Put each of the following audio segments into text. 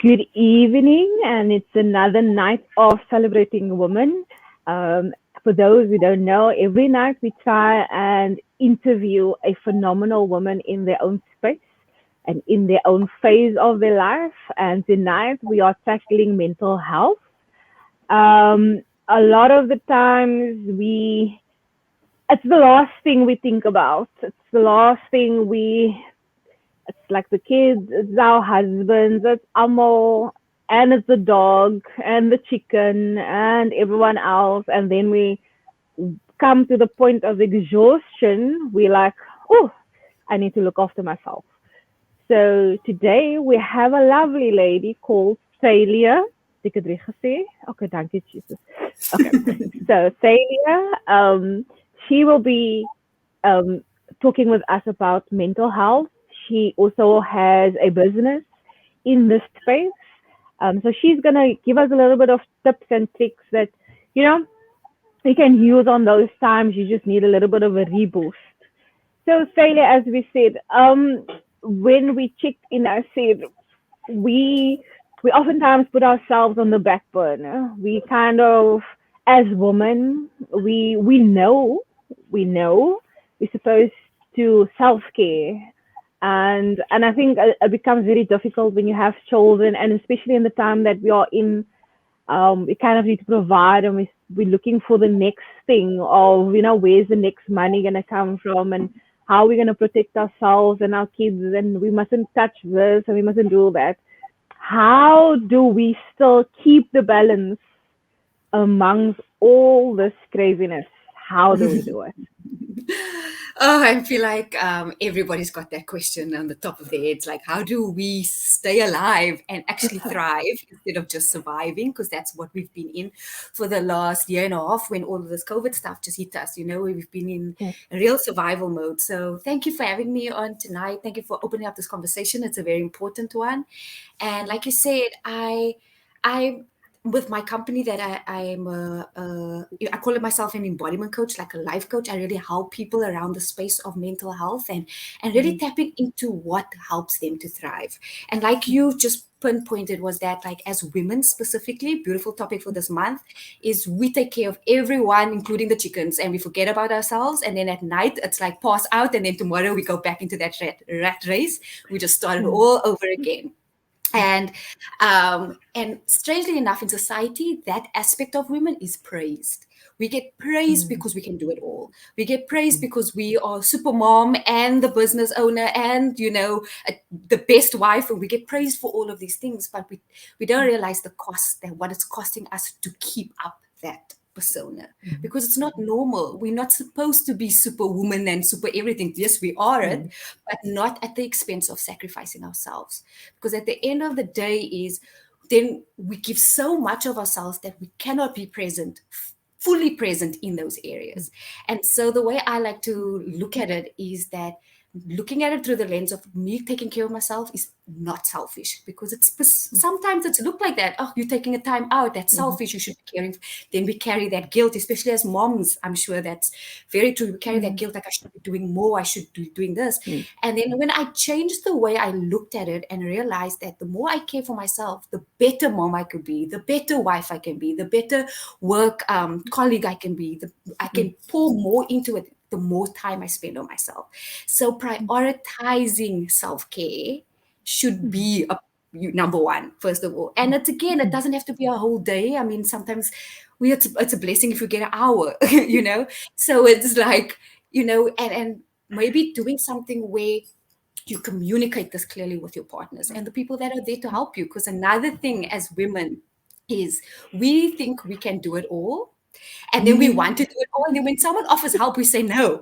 Good evening, and it's another night of celebrating women. Um, for those who don't know, every night we try and interview a phenomenal woman in their own space and in their own phase of their life. And tonight we are tackling mental health. A lot of the times it's the last thing we think about. It's the last thing it's like the kids, it's our husbands, it's Amo, and it's the dog, and the chicken, and everyone else. And then we come to the point of exhaustion. We're like, oh, I need to look after myself. So today we have a lovely lady called Thalea. Ek het reg gesê? Okay, dankie Jesus. Okay. So Thalea, she will be um, talking with us about mental health. She also has a business in this space. So she's going to give us a little bit of tips and tricks that, you know, you can use on those times you just need a little bit of a reboost. So, Thalia, as we said, when we checked in, I said we oftentimes put ourselves on the back burner. We kind of, as women, we know we're supposed to self care, and I think it becomes very difficult when you have children, and especially in the time that we are in. We kind of need to provide, and we're looking for the next thing of, where's the next money going to come from, and how we're going to protect ourselves and our kids, and we mustn't touch this and we mustn't do that. How do we still keep the balance amongst all this craziness? How do we do it? Oh, I feel like everybody's got that question on the top of their heads. Like, how do we stay alive and actually thrive instead of just surviving? Because that's what we've been in for the last year and a half when all of this COVID stuff just hit us. We've been in Yes. a real survival mode. So thank you for having me on tonight. Thank you for opening up this conversation. It's a very important one. And like you said, I with my company that I call it myself an embodiment coach, like a life coach. I really help people around the space of mental health and really Mhm. tapping into what helps them to thrive. And like you just pinpointed was that, like, as women specifically, beautiful topic for this month is we take care of everyone, including the chickens, and we forget about ourselves. And then at night it's like pass out, and then tomorrow we go back into that rat race. We just started Mhm. all over again. And strangely enough, in society, that aspect of women is praised. We get praised Mhm. because we can do it all. We get praised because we are super mom and the business owner and the best wife, and we get praised for all of these things, but we don't realize the cost, that what it's costing us to keep up that persona, because it's not normal. We're not supposed to be superwoman and super everything. Yes, we are it, Mhm. but not at the expense of sacrificing ourselves, because at the end of the day is then we give so much of ourselves that we cannot be present, fully present in those areas. And so the way I like to look at it is that looking at it through the lens of me taking care of myself is not selfish, because sometimes it's looked like that. Oh, you're taking a time out, that's Mhm. selfish, you should be caring. Then we carry that guilt, especially as moms. I'm sure that's very true. We carry that Mhm. guilt, like I should be doing more, I should be doing this. Mhm. And then when I changed the way I looked at it and realized that the more I care for myself, the better mom I could be, the better wife I can be, the better work colleague I can be, I can pour more into it the more time I spend on myself. So prioritizing self-care should Mhm. be number one, first of all. And it doesn't have to be a whole day. I mean, sometimes it's a blessing if you get an hour, So it's like, and maybe doing something where you communicate this clearly with your partners and the people that are there to help you. Because another thing as women is we think we can do it all, and then we want to do it all. And then when someone offers help, we say no.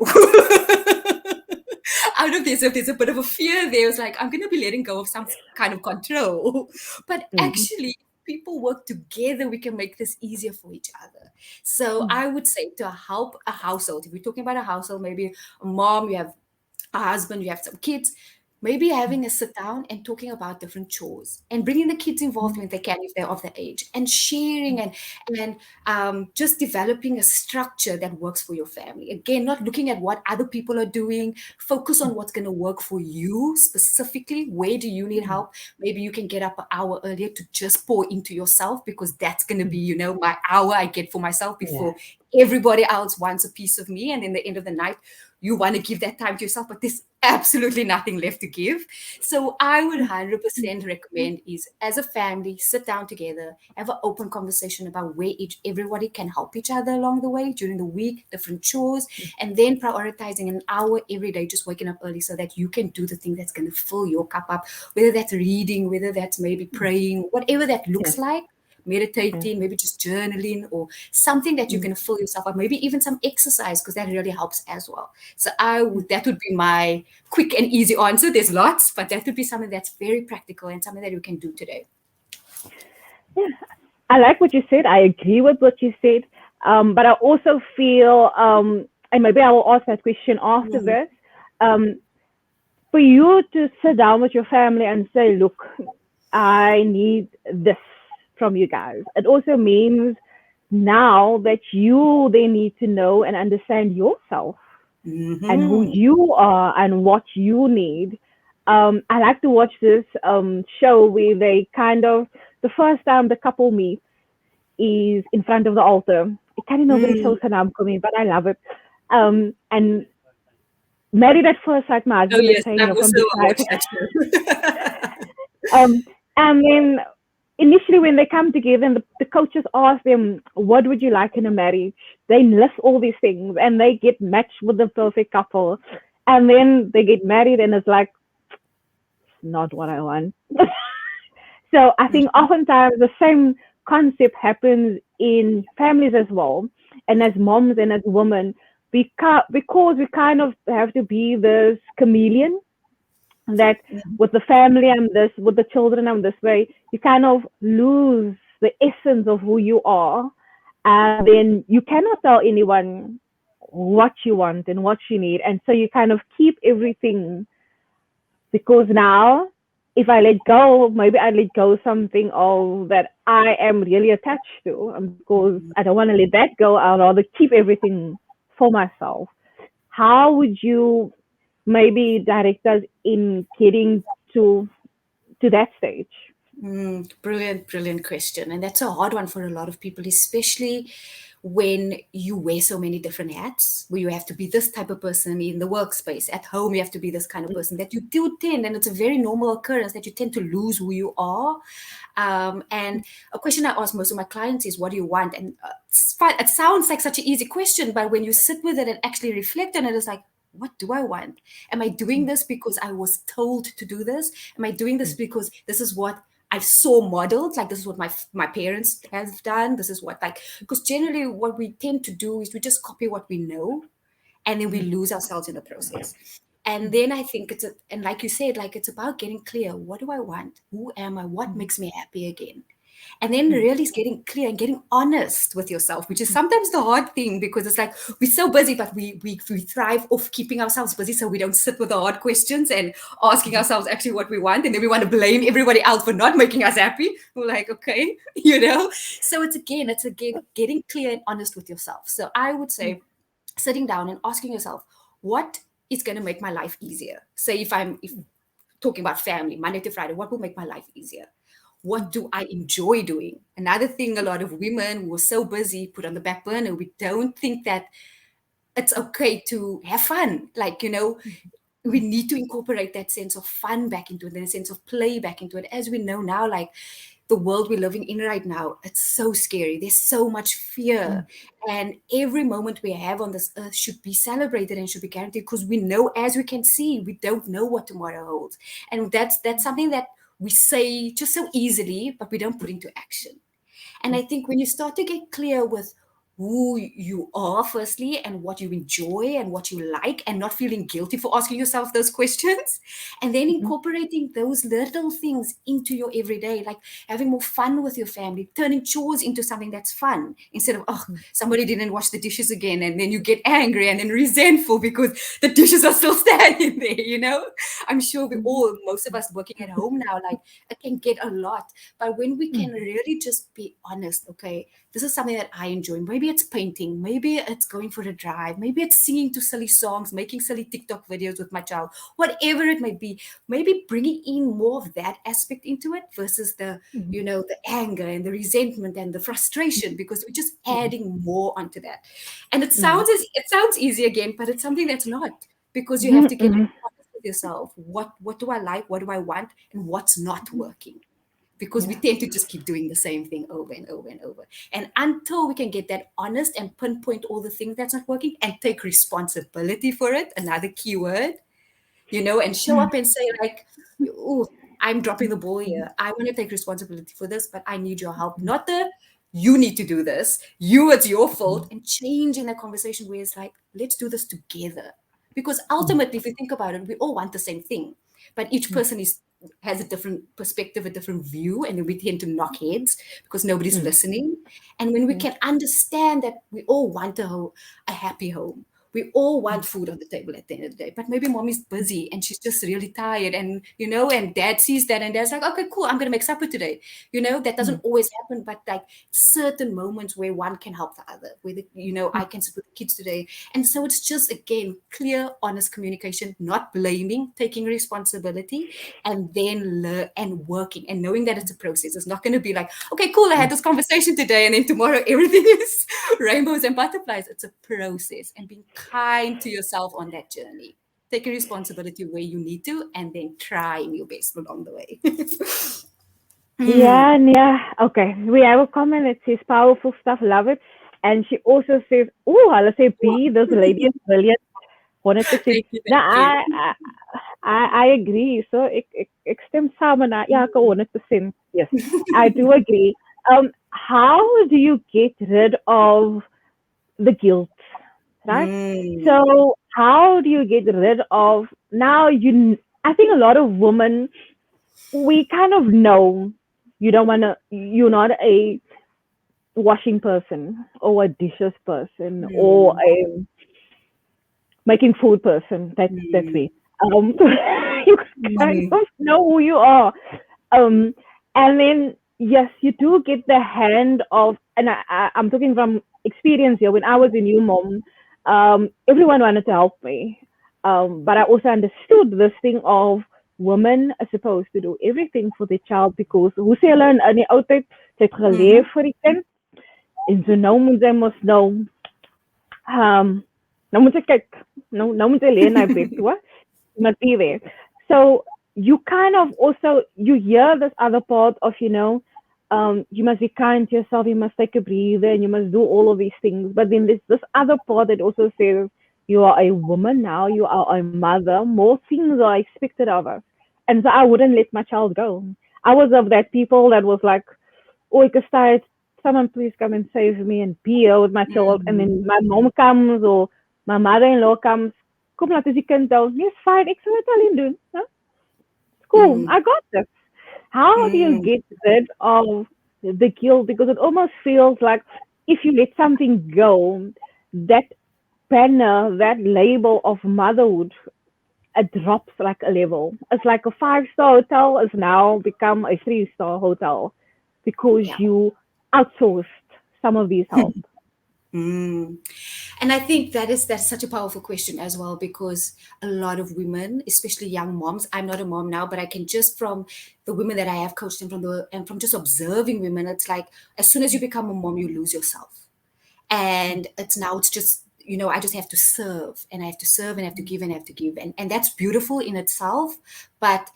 Out of this, if there's a bit of a fear there, it's like, I'm going to be letting go of some kind of control. But Mhm. actually, people work together, we can make this easier for each other. So Mhm. I would say, to help a household, if we're talking about a household, maybe a mom, you have a husband, you have some kids, maybe having a sit down and talking about different chores and bringing the kids involved when they can, if they're of the age, and sharing and just developing a structure that works for your family. Again, not looking at what other people are doing, focus on what's going to work for you specifically. Where do you need help? Maybe you can get up an hour earlier to just pour into yourself, because that's going to be, my hour I get for myself before everybody else wants a piece of me. And in the end of the night, you want to give that time to yourself, but there's absolutely nothing left to give. So I would 100% recommend is, as a family, sit down together, have an open conversation about where everybody can help each other along the way during the week, different chores, and then prioritizing an hour every day, just waking up early so that you can do the thing that's going to fill your cup up, whether that's reading, whether that's maybe praying, whatever that looks like, meditating, maybe just journaling, or something that you can fill yourself up, maybe even some exercise, because that really helps as well. So that would be my quick and easy answer. There's lots, but that would be something that's very practical and something that you can do today. Yeah, I like what you said. I agree with what you said. But I also feel, and maybe I will ask that question after this. For you to sit down with your family and say, look, I need this from you guys. It also means now that you they need to know and understand yourself and who you are and what you need. I like to watch this show where they kind of, the first time the couple meets is in front of the altar. It kind of nobody shows her name coming, but I love it. And married at first sight, my Oh, husband is yes, saying, I've from also the watched that show. and then initially when they come together and the coaches ask them, what would you like in a marriage? They list all these things and they get matched with the perfect couple. And then they get married and it's like, not what I want. So I think oftentimes the same concept happens in families as well. And as moms and as women, because we kind of have to be this chameleon that with the family I'm this, with the children I'm this way, you kind of lose the essence of who you are. And then you cannot tell anyone what you want and what you need. And so you kind of keep everything, because now if I let go, maybe I let go something of that I am really attached to. Because I don't want to let that go. I'd rather keep everything for myself. How would you maybe direct us in getting to that stage? Brilliant question. And that's a hard one for a lot of people, especially when you wear so many different hats, where you have to be this type of person in the workspace. At home, you have to be this kind of person, that you do tend, and it's a very normal occurrence that you tend to lose who you are. And a question I ask most of my clients is, what do you want? And it's fun. It sounds like such an easy question, but when you sit with it and actually reflect on it, it's like, what do I want? Am I doing this because I was told to do this? Am I doing this because this is what I saw modeled? Like, this is what my parents have done. This is what, like, because generally what we tend to do is we just copy what we know, and then we lose ourselves in the process. And then I think and like you said, like, it's about getting clear. What do I want? Who am I? What makes me happy again? And then really is getting clear and getting honest with yourself, which is sometimes the hard thing, because it's like we're so busy, but we thrive off keeping ourselves busy, so we don't sit with the hard questions and asking ourselves actually what we want, and then we want to blame everybody else for not making us happy. We're like, okay, So it's again getting clear and honest with yourself. So I would say sitting down and asking yourself, what is going to make my life easier? Say if talking about family, Monday to Friday, what will make my life easier? What do I enjoy doing? Another thing, a lot of women who are so busy put on the back burner, we don't think that it's okay to have fun. Like, we need to incorporate that sense of fun back into it, and a sense of play back into it. As we know now, like, the world we're living in right now, it's so scary. There's so much fear. And every moment we have on this earth should be celebrated and should be guaranteed, because we know, as we can see, we don't know what tomorrow holds. And that's something that we say just so easily, but we don't put into action. And I think when you start to get clear with who you are firstly, and what you enjoy and what you like, and not feeling guilty for asking yourself those questions, and then Mhm. incorporating those little things into your everyday, like having more fun with your family, turning chores into something that's fun instead of, oh, somebody didn't wash the dishes again, and then you get angry and then resentful because the dishes are still standing there, I'm sure we Mhm. all, most of us working at home now, like, it can get a lot. But when we can really just be honest, okay, this is something that I enjoy. Maybe it's painting, maybe it's going for a drive, maybe it's singing to silly songs, making silly TikTok videos with my child, whatever it may be. Maybe bringing in more of that aspect into it versus the anger and the resentment and the frustration, because we're just adding more onto that. And it sounds easy again, but it's something that's not, because you have Mhm. to get Mhm. honest with yourself. What do I like? What do I want? And what's not working? Because we Yeah. tend to just keep doing the same thing over and over and over. And until we can get that honest and pinpoint all the things that's not working and take responsibility for it, another key word, and show up and say, like, oh, I'm dropping the ball here. I want to take responsibility for this, but I need your help. Not the, you need to do this, it's your fault. And change in a conversation where it's like, let's do this together. Because ultimately, if you think about it, we all want the same thing, but each person has a different perspective, a different view, and then we tend to knock heads because nobody's listening. And when we Yeah. can understand that we all want a happy home, we all want food on the table at the end of the day, but maybe mom is busy and she's just really tired, and dad sees that and dad's like, okay, cool, I'm gonna make supper today. That doesn't always happen, but like certain moments where one can help the other, where I can support the kids today. And so it's just, again, clear, honest communication, not blaming, taking responsibility, and then learn and working and knowing that it's a process. It's not going to be like, okay, cool, I had this conversation today and then tomorrow everything is rainbows and butterflies. It's a process, and being kind to yourself on that journey, taking responsibility where you need to, and then trying your best along the way. Yeah, and yeah. Okay, we have a comment that says powerful stuff, love it. And she also says, oh, let's say B, this lady is brilliant, 100%. Thank you, Now, thank you. I agree. So, ik stem samen na, ja, 100%. Yes, I do agree. How do you get rid of the guilt, right? Mm, So, how do you get rid of, now I think a lot of women, we kind of know you're not a washing person or a dishes person or mm, a making food person. That's mm, me. You kind mm, of know who you are. Um, and then yes, you do get the hand of, and I'm talking from experience here. When I was a new mom, everyone wanted to help me, but I also understood this thing of women are supposed to do everything for their child because hoe sê hulle in die ou tyd, sy het geleef mhm, vir die kind en so nou moet sy mos um, nou moet jy kyk, nou moet jy lê in hy bed toe, jy must be there. So you kind of also, you hear this other part of, you must be kind to yourself, you must take a breather, and you must do all of these things. But then there's this other part that also says you are a woman now, you are a mother, more things are expected of us. And so I wouldn't let my child go. I was of that people that was like, oh, ek is tired, someone please come and save me and be here with my child. And mm, then my mom comes or my mother-in-law comes, kom laat ons die kind hou. Nee, is fine, ek sal dit alleen doen. No? It's cool, mm, I got this. How do you mm. get rid of the guilt? Because it almost feels like if you let something go, that banner, that label of motherhood, it drops like a level. It's like a five-star hotel has now become a three-star hotel because Yeah. you outsourced some of these help. Mm. And I think that's such a powerful question as well, because a lot of women, especially young moms, I'm not a mom now, but I can just, from the women that I have coached and from just observing women, it's like as soon as you become a mom, you lose yourself. And it's just, I just have to serve, and I have to serve, and I have to give, and I have to give. And that's beautiful in itself. But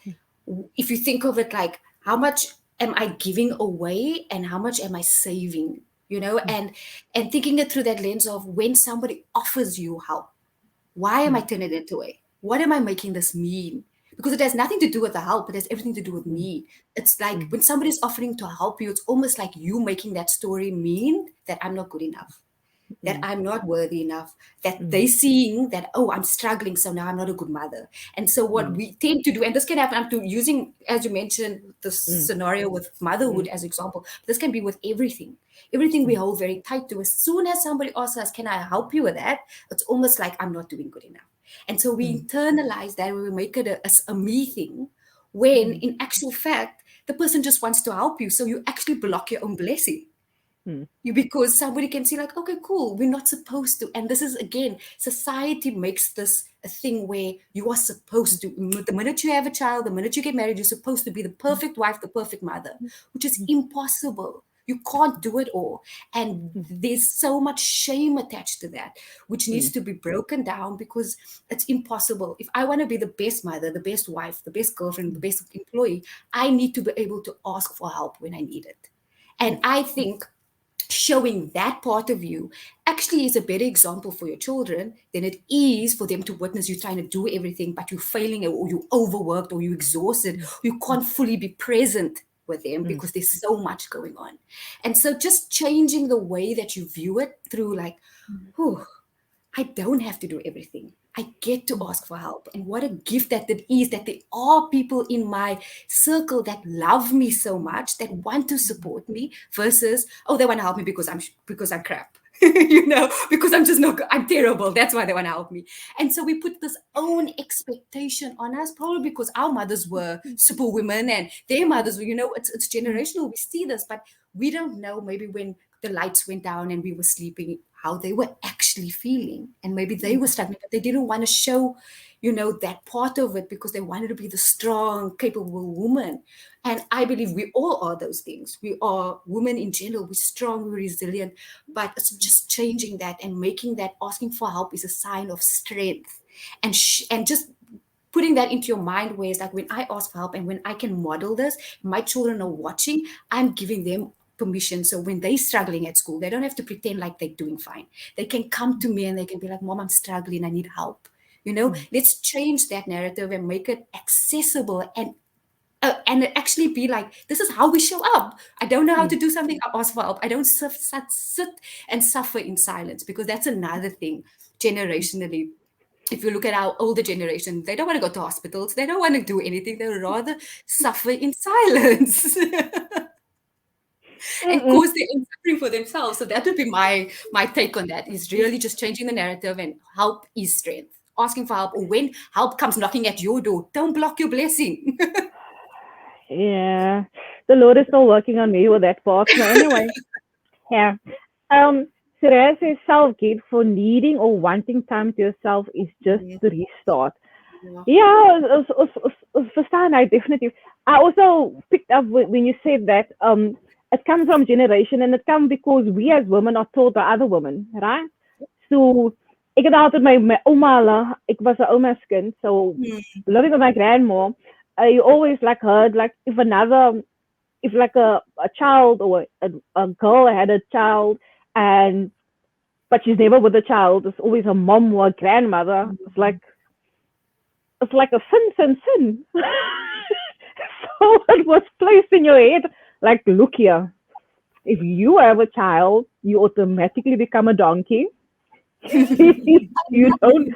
if you think of it like, how much am I giving away and how much am I saving? And thinking it through that lens of, when somebody offers you help, why am I turning it away? What am I making this mean? Because it has nothing to do with the help, it has everything to do with me. It's like when somebody's offering to help you, it's almost like you making that story mean that I'm not good enough. that mm, I'm not worthy enough, that mm, they seeing that, oh, I'm struggling, so now I'm not a good mother. And so what mm, we tend to do, and this can happen, I'm to using, as you mentioned, the mm, scenario with motherhood mm, as example, this can be with everything. Everything we mm, hold very tight to. As soon as somebody asks us, can I help you with that? It's almost like I'm not doing good enough. And so we mm, internalize that, we make it a me thing, when mm, in actual fact, the person just wants to help you. So you actually block your own blessing. mm, You, because somebody can see like, okay, cool, we're not supposed to. And this is again, society makes this a thing where you are supposed to, the minute you have a child, the minute you get married, you're supposed to be the perfect wife, the perfect mother, which is impossible. You can't do it all. And mm, there's so much shame attached to that, which needs mm, to be broken down, because it's impossible. If I want to be the best mother, the best wife, the best girlfriend, the best employee, I need to be able to ask for help when I need it. And I think showing that part of you actually is a better example for your children than it is for them to witness you trying to do everything, but you're failing, or you're overworked, or you're exhausted, or you can't fully be present with them mm, because there's so much going on. And so just changing the way that you view it through like, whew, I don't have to do everything. I get to ask for help. And what a gift that it is, that there are people in my circle that love me so much, that want to support me, versus, oh, they want to help me because I'm crap. Because I'm just not I'm terrible. That's why they want to help me. And so we put this own expectation on us, probably because our mothers were superwomen and their mothers were, it's generational. We see this, but we don't know maybe when the lights went down and we were sleeping, how they were actually feeling. And maybe they were struggling, but they didn't want to show, that part of it, because they wanted to be the strong, capable woman. And I believe we all are those things. We are women in general. We're strong, we're resilient, but it's just changing that and making that asking for help is a sign of strength. And just putting that into your mind, where it's like, when I ask for help and when I can model this, my children are watching, I'm giving them permission. So when they're struggling at school, they don't have to pretend like they're doing fine. They can come to me and they can be like, Mom, I'm struggling, I need help. Let's change that narrative and make it accessible, and it actually be like, this is how we show up. I don't know how to do something, I ask for help. I don't sit and suffer in silence, because that's another thing generationally. If you look at our older generation, they don't want to go to hospitals, they don't want to do anything, they would rather suffer in silence and mm, cause their own suffering for themselves. So that would be my take on that, is really just changing the narrative, and help is strength. Asking for help, or when help comes knocking at your door, don't block your blessing. yeah. The Lord is still working on me with that part. So anyway, yeah. Therese says self-guilt for needing or wanting time to yourself is just Yeah. the restart. Yeah. Yeah, verstaan I definitely. I also picked up when you said that it comes from generation, and it comes because we as women are taught by other women, right? So ik het altijd my oma, ik was een oma's kind, so Hmm. living with my grandma, you always like heard like if like a child or a girl had a child and but she's never with a child, it's always a mom or a grandmother. It's like a sin. So it was placed in your head like, look here, if you have a child, you automatically become a donkey. You don't.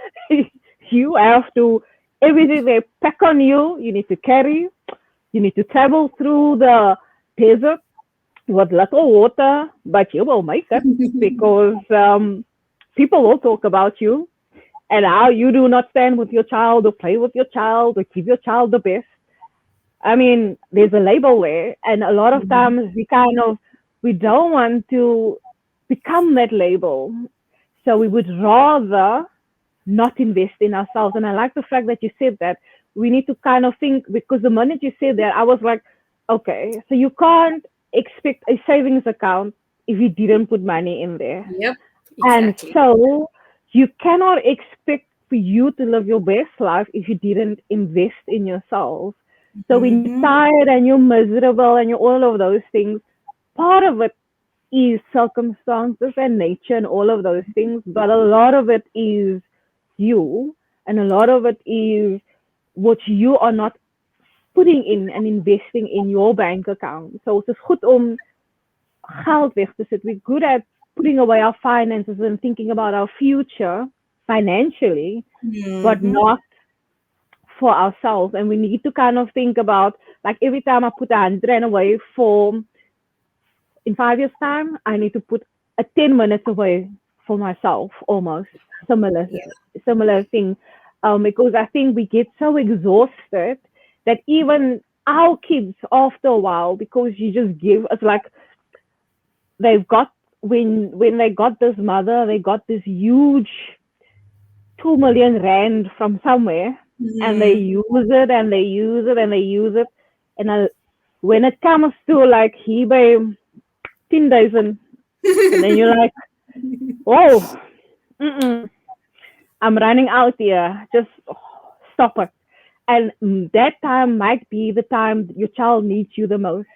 You have to everything they pack on you. You need to carry. You need to travel through the desert with little water, but you will make it because people will talk about you and how you do not stand with your child or play with your child or give your child the best. I mean, there's a label there, and a lot of times we don't want to become that label, so we would rather not invest in ourselves. And I like the fact that you said that we need to kind of think, because the minute you said that, I was like, okay, so you can't expect a savings account if you didn't put money in there. Yep, And exactly. so you cannot expect for you to live your best life if you didn't invest in yourself. So when you're Hmm. tired and you're miserable and you're all of those things, part of it is circumstances and nature and all of those things, but a lot of it is you, and a lot of it is what you are not putting in and investing in your bank account. So het is goed om geld weg te zetten. We're good at putting away our finances and thinking about our future financially, but Mm-hmm. not for ourselves. And we need to kind of think about, like, every time I put 100 away for in 5 years' time, I need to put a 10 minutes away for myself, almost similar, Yeah. similar thing. Because I think we get so exhausted that even our kids, after a while, because you just give, it's like they've got, when they got this mother, they got this huge 2 million rand from somewhere, and they Mm. use it and they use it and they use it, and when it comes to like he by 10,000, and then you're like, whoa, mm-mm, I'm running out here. Just stop it. And that time might be the time your child needs you the most.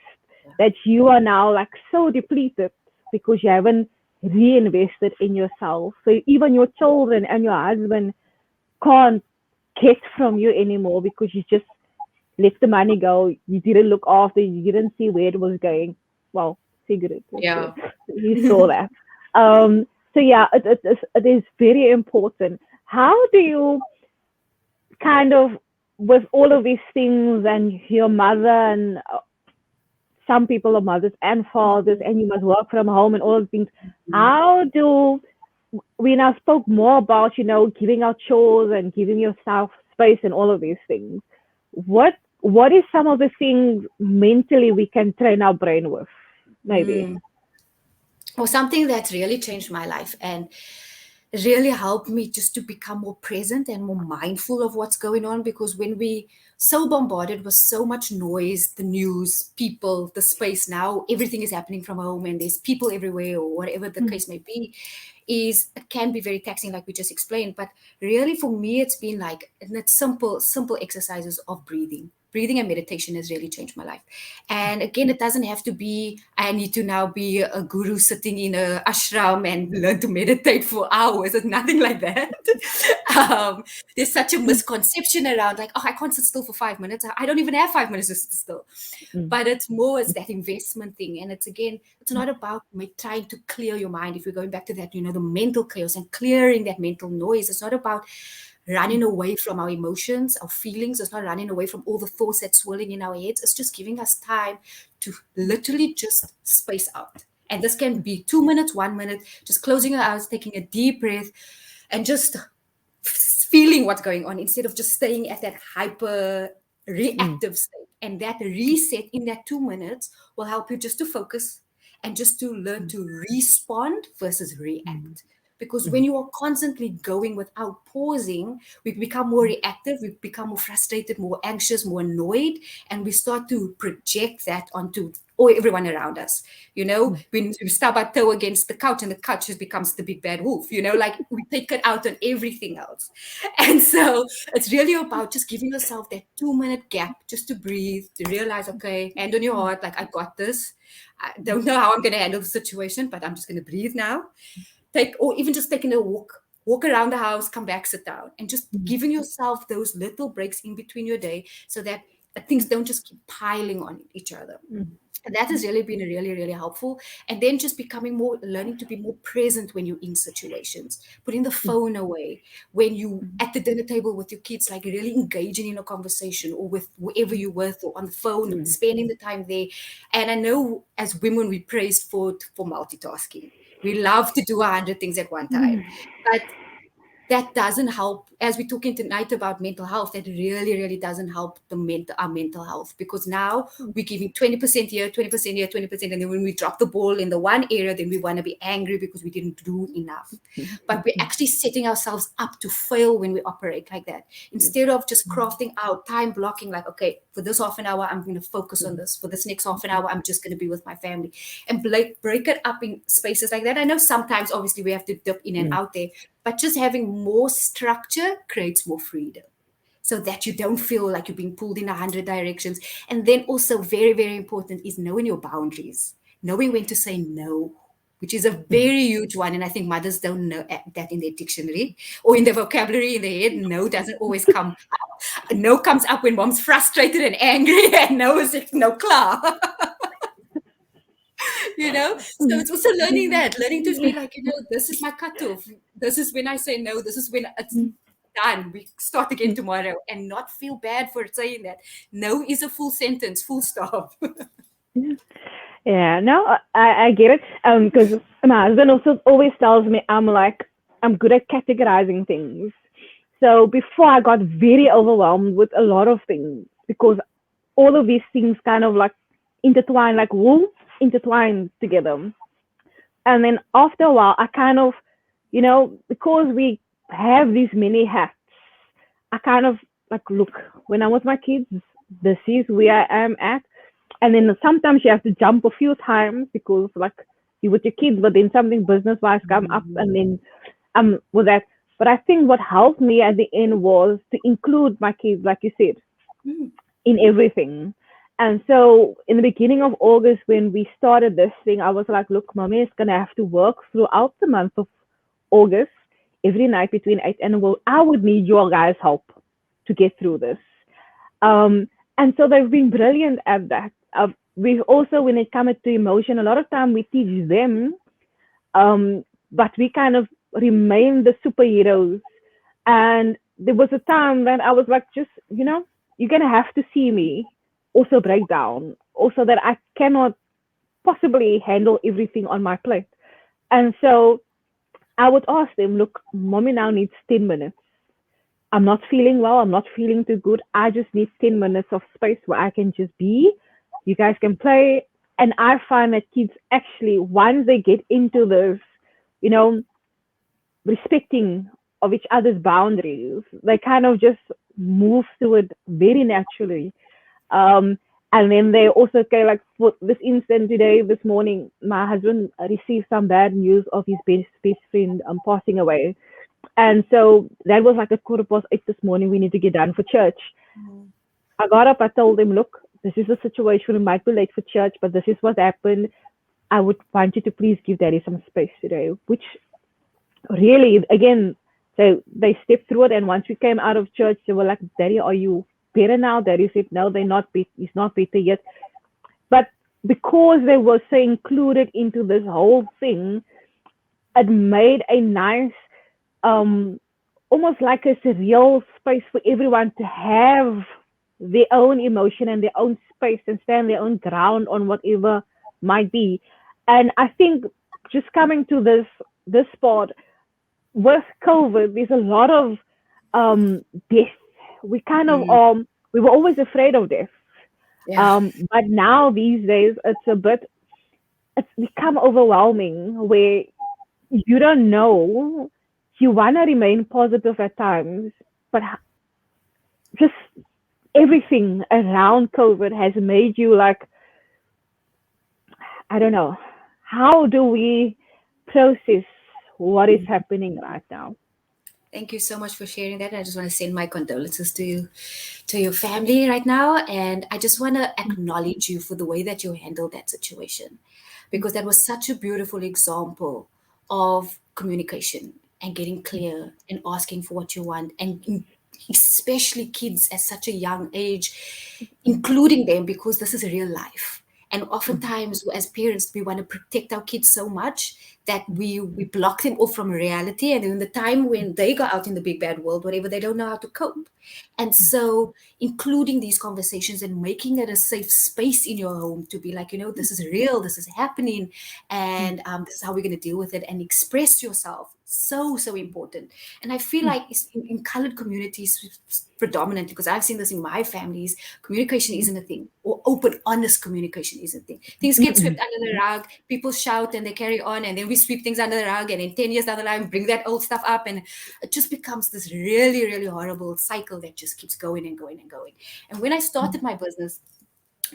That you are now like so depleted because you haven't reinvested in yourself. So even your children and your husband can't get from you anymore because you just let the money go. You didn't look after. You didn't see where it was going. Well, cigarettes, of course. Yeah. You saw that. So yeah, it is very important. How do you kind of, with all of these things and your mother and some people are mothers and fathers and you must work from home and all those things. How do we now spoke more about, giving out chores and giving yourself space and all of these things. What is some of the things mentally we can train our brain with? Maybe. Mm. Or something that's really changed my life and really helped me just to become more present and more mindful of what's going on, because when we so bombarded with so much noise, the news, people, the space, now everything is happening from home and there's people everywhere or whatever the case may be, is it can be very taxing, like we just explained. But really for me it's been like, and it's simple exercises of breathing and meditation has really changed my life. And again, it doesn't have to be I need to now be a guru sitting in a ashram and learn to meditate for hours. It's nothing like that. There's such a misconception around like, oh, I can't sit still for 5 minutes. I don't even have 5 minutes to sit still. Mm, But it's that investment thing. And it's again, it's not about trying to clear your mind. If we're going back to that, the mental chaos and clearing that mental noise, it's not about running away from our emotions, our feelings. It's not running away from all the thoughts that's swirling in our heads. It's just giving us time to literally just space out. And this can be 2 minutes, 1 minute, just closing your eyes, taking a deep breath, and just feeling what's going on instead of just staying at that hyper mm, reactive state. And that reset in that 2 minutes will help you just to focus and just to learn to respond versus react. Because when mm, you are constantly going without pausing, we become more reactive, we become more frustrated, more anxious, more annoyed, and we start to project that onto everyone around us. When we stub our toe against the couch and the couch just becomes the big bad wolf, like we take it out on everything else. And so it's really about just giving yourself that 2 minute gap just to breathe, to realize, okay, hand on your heart, like I got this. I don't know how I'm going to handle the situation, but I'm just going to breathe now. Or even just taking a walk around the house, come back, sit down, and just giving yourself those little breaks in between your day so that things don't just keep piling on each other. mm, And that has really been really, really helpful. And then just learning to be more present when you're in situations, putting the phone away, when you at the dinner table with your kids, like really engaging in a conversation or with whoever you're with or on the phone, mm, spending the time there. And I know as women, we praised for multitasking. We love to do 100 things at one time. But that doesn't help. As we're talking tonight about mental health, that really, really doesn't help our mental health, because now we're giving 20% here, 20% here, 20%. And then when we drop the ball in the one area, then we want to be angry because we didn't do enough. But we're actually setting ourselves up to fail when we operate like that. Instead of just crafting out time blocking, like, okay, for this half an hour, I'm going to focus on this. For this next half an hour, I'm just going to be with my family, and break it up in spaces like that. I know sometimes, obviously, we have to dip in and mm, out there, but just having more structure creates more freedom, so that you don't feel like you're being pulled in 100 directions. And then also very, very important is knowing your boundaries, knowing when to say no, which is a very huge one. And I think mothers don't know that in their dictionary or in their vocabulary in their head. No doesn't always come up. No comes up when mom's frustrated and angry, and no is no klar. So it's also learning to be like, this is my cutoff. This is when I say no. This is when it's done. We start again tomorrow, and not feel bad for saying that. No is a full sentence, full stop. Yeah, no, I get it. Because my husband also always tells me I'm good at categorizing things. So before I got very overwhelmed with a lot of things because all of these things kind of like intertwine, like wool intertwined together. And then after a while, I kind of, because we have these many hats, I kind of like, look, when I'm with my kids, this is where I am at. And then sometimes you have to jump a few times because like you with your kids, but then something business wise come up and then with that. But I think what helped me at the end was to include my kids, like you said, Mm, in everything. And so in the beginning of August, when we started this thing, I was like, look, mommy is going to have to work throughout the month of August, every night between 8 and I would need your guys' help to get through this. And so they've been brilliant at that. We've also, when it comes to emotion, a lot of time we teach them, but we kind of remain the superheroes. And there was a time that I was like, just, you're going to have to see me also break down, also that I cannot possibly handle everything on my plate. And so I would ask them, look, mommy now needs 10 minutes. I'm not feeling well. I'm not feeling too good. I just need 10 minutes of space where I can just be. You guys can play. And I find that kids actually, once they get into this, you know, respecting of each other's boundaries, they kind of just move through it very naturally. Um, and then they also, okay, like for this instant today, this morning, my husband received some bad news of his best friend passing away. And so that was like a 8:15 this morning. We need to get done for church. mm, I got up. I told him, look, this is the situation. We might be late for church, but this is what happened. I would want you to please give daddy some space today, which really, again, so they stepped through it. And once we came out of church, they were like, daddy, are you better now? Daddy said, no, they're not better. He's not better yet. But because they were so included into this whole thing, it made a nice um, almost like a surreal space for everyone to have their own emotion and their own space and stand their own ground on whatever might be. And I think just coming to this spot with COVID, there's a lot of death. We kind of mm. we were always afraid of death. Yeah. But now these days it's become overwhelming where you don't know. You want to remain positive at times, but just everything around COVID has made you like, I don't know, how do we process what is happening right now? Thank you so much for sharing that. I just want to send my condolences to your family right now. And I just want to acknowledge you for the way that you handled that situation, because that was such a beautiful example of communication and getting clear and asking for what you want. And especially kids at such a young age, including them, because this is real life. And oftentimes, as parents, we want to protect our kids so much that we block them off from reality. And in the time when they go out in the big bad world, whatever, they don't know how to cope. And so, including these conversations and making it a safe space in your home to be like, this is real, this is happening, and this is how we're going to deal with it, and express yourself. So, so important. And I feel like it's in colored communities predominantly, because I've seen this in my families, communication isn't a thing, or open, honest communication isn't a thing. Things get swept under the rug, people shout and they carry on, and then we sweep things under the rug, and in 10 years down the line, bring that old stuff up, and it just becomes this really, really horrible cycle that just keeps going and going and going. And when I started my business,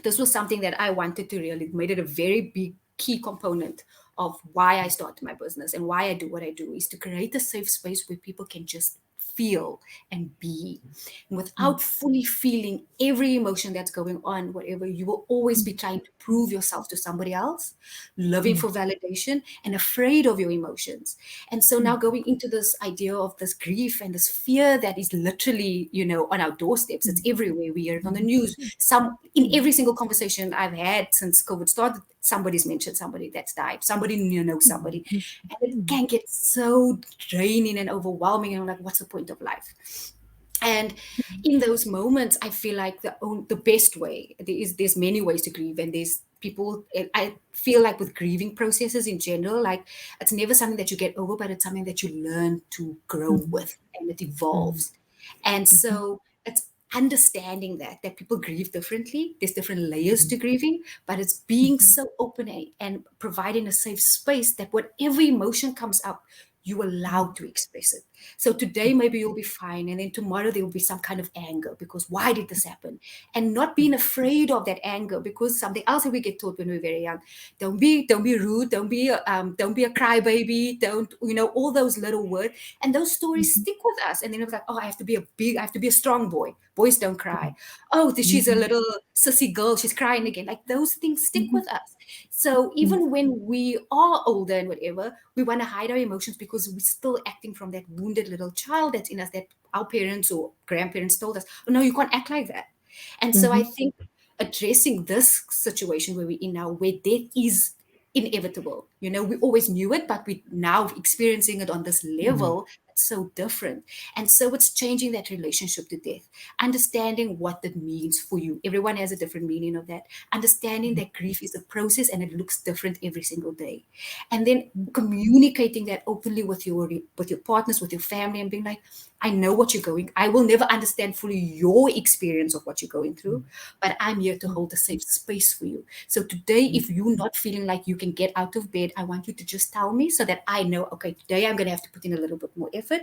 this was something that I wanted to really made it a very big key component of why I started my business and why I do what I do, is to create a safe space where people can just feel and be, and without fully feeling every emotion that's going on. Whatever, you will always be trying to prove yourself to somebody else, loving for validation and afraid of your emotions. And so now going into this idea of this grief and this fear that is literally, on our doorsteps. It's everywhere. We hear it on the news. Some in every single conversation I've had since COVID started, somebody's mentioned somebody that's died, somebody you know somebody, and it can get so draining and overwhelming, and I'm like, what's the point of life? And in those moments, I feel like the best way, there's many ways to grieve, and there's people, I feel like with grieving processes in general, like it's never something that you get over, but it's something that you learn to grow with, and it evolves. And so it's understanding that people grieve differently. There's different layers to grieving, but it's being so open and providing a safe space that whatever emotion comes up, you allow to express it. So today maybe you'll be fine, and then tomorrow there will be some kind of anger because why did this happen? And not being afraid of that anger, because something else that we get taught when we're very young: don't be rude, don't be a crybaby, don't, all those little words, and those stories stick with us. And then it's like, oh, I have to be a strong boy. Boys don't cry. Oh, she's a little sissy girl. She's crying again. Like those things stick with us. So even when we are older and whatever, we want to hide our emotions because we're still acting from that wounded little child that's in us that our parents or grandparents told us, oh, no, you can't act like that. And so I think addressing this situation where we're in now, where death is inevitable, we always knew it, but we now experiencing it on this level. It's so different. And so it's changing that relationship to death, understanding what that means for you. Everyone has a different meaning of that. Understanding that grief is a process and it looks different every single day. And then communicating that openly with your partners, with your family, and being like, I know what you're going. I will never understand fully your experience of what you're going through, but I'm here to hold a safe space for you. So today, if you're not feeling like you can get out of bed, I want you to just tell me so that I know, okay, today I'm going to have to put in a little bit more effort,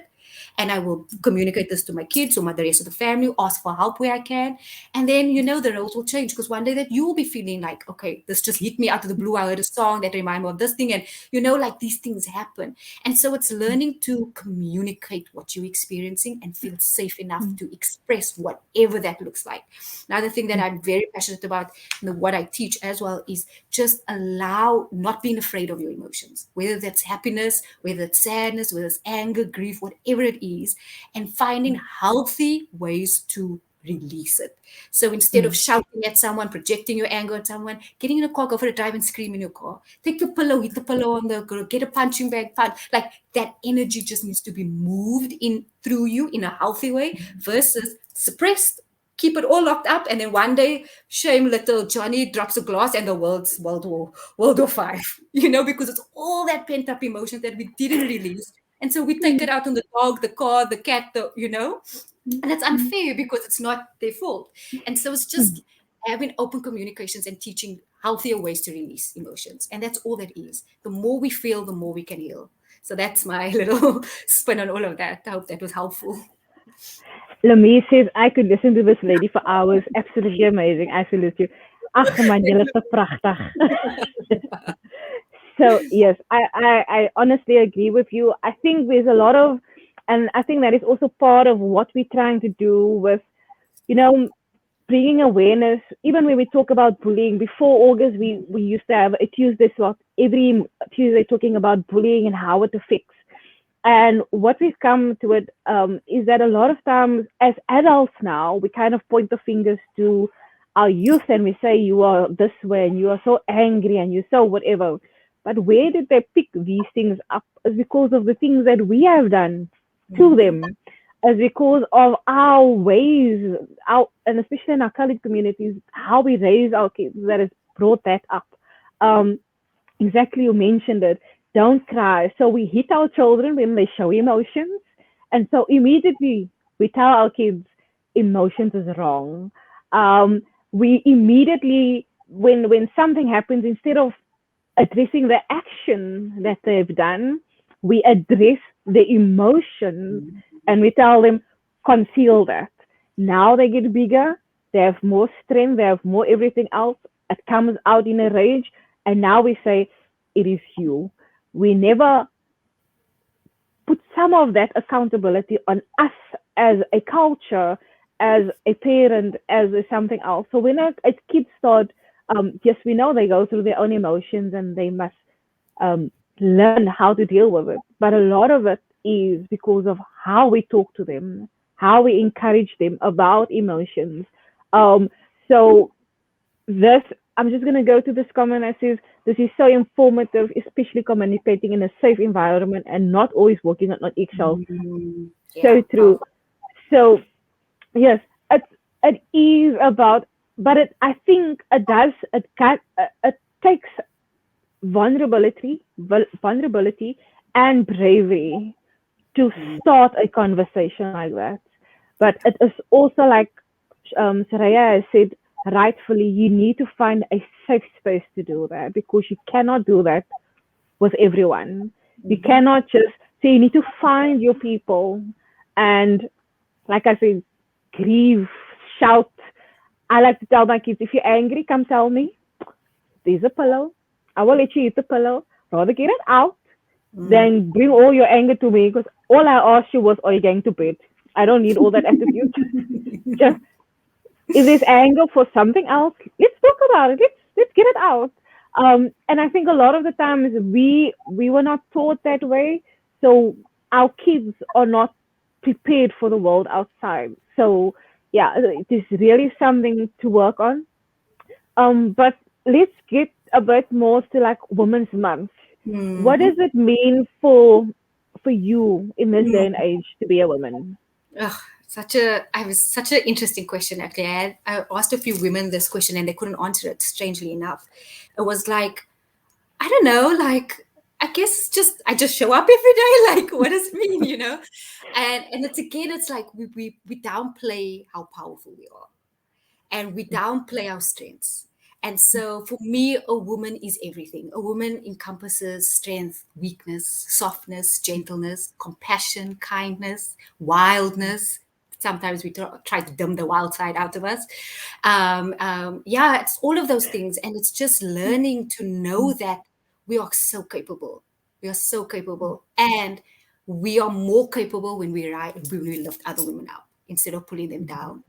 and I will communicate this to my kids or the rest of the family, ask for help where I can. And then, the roles will change, because one day that you will be feeling like, okay, this just hit me out of the blue. I heard a song that reminded me of this thing. And, like these things happen. And so it's learning to communicate what you're experiencing and feel safe enough to express whatever that looks like. Another thing that I'm very passionate about, what I teach as well, is just allow, not being afraid of your emotions, whether that's happiness, whether it's sadness, whether it's anger, grief, whatever it is, and finding healthy ways to release it. So instead of shouting at someone, projecting your anger at someone, getting in a car, go for a drive and scream in your car. Take your pillow, hit the pillow on the girl, get a punching bag, punch. Like that energy just needs to be moved in through you in a healthy way versus suppressed. Keep it all locked up, and then one day, shame little Johnny drops a glass, and the world's World War Five. Because it's all that pent up emotion that we didn't release, and so we take it out on the dog, the car, the cat, and it's unfair because it's not their fault. And so it's just having open communications and teaching healthier ways to release emotions, and that's all that is. The more we feel, the more we can heal. So that's my little spin on all of that. I hope that was helpful. Lamie says, I could listen to this lady for hours. Absolutely amazing. I salute you. Ach man, jullie is so prachtig. So yes, I honestly agree with you. I think there's a lot of, and I think that is also part of what we're trying to do with, you know, bringing awareness. Even when we talk about bullying, before August, we used to have a Tuesday slot every Tuesday talking about bullying and how it affects. And what we've come to it is that a lot of times as adults now, we kind of point the fingers to our youth and we say, you are this way and you are so angry and you're so whatever. But where did they pick these things up? Is because of the things that we have done to them. Is because of our ways, and especially in our colored communities, how we raise our kids that has brought that up. Um, exactly, you mentioned it. Don't cry. So we hit our children when they show emotions. And so immediately we tell our kids emotions is wrong. We immediately, when something happens, instead of addressing the action that they've done, we address the emotions and we tell them, conceal that. Now they get bigger, they have more strength, they have more everything else. It comes out in a rage. And now we say, it is you. We never put some of that accountability on us as a culture, as a parent, as something else. So when as kids start, yes, we know they go through their own emotions and they must um, learn how to deal with it. But a lot of it is because of how we talk to them, how we encourage them about emotions. So this I'm just going to go to this comment that says, this is so informative, especially communicating in a safe environment and not always walking on eggshells. Yeah, So true. So, yes, it, it is about, but I think it takes vulnerability and bravery to start a conversation like that. But it is also like Saraya has said rightfully, you need to find a safe space to do that because you cannot do that with everyone. You cannot just say you need to find your people and, like I said, grieve, shout. I like to tell my kids, if you're angry, come tell me. There's a pillow. I will let you eat the pillow. Rather get it out than bring all your anger to me because all I asked you was, are you going to bed? I don't need all that attitude. Just if there's anger for something else, let's talk about it. Let's get it out. And I think a lot of the times we were not taught that way, so our kids are not prepared for the world outside. So yeah, it is really something to work on. But let's get a bit more to like Women's Month. What does it mean for you in this day and age to be a woman? Ugh, I was such an interesting question actually. I asked a few women this question and they couldn't answer it, strangely enough. It was like, I don't know, like I guess just I just show up every day. Like, what does it mean, And it's again, it's like we downplay how powerful we are and we downplay our strengths. And so for me, a woman is everything. A woman encompasses strength, weakness, softness, gentleness, compassion, kindness, wildness. Sometimes we try to dumb the wild side out of us. Yeah, it's all of those things. And it's just learning to know that we are so capable. We are so capable. And we are more capable when when we lift other women up instead of pulling them down.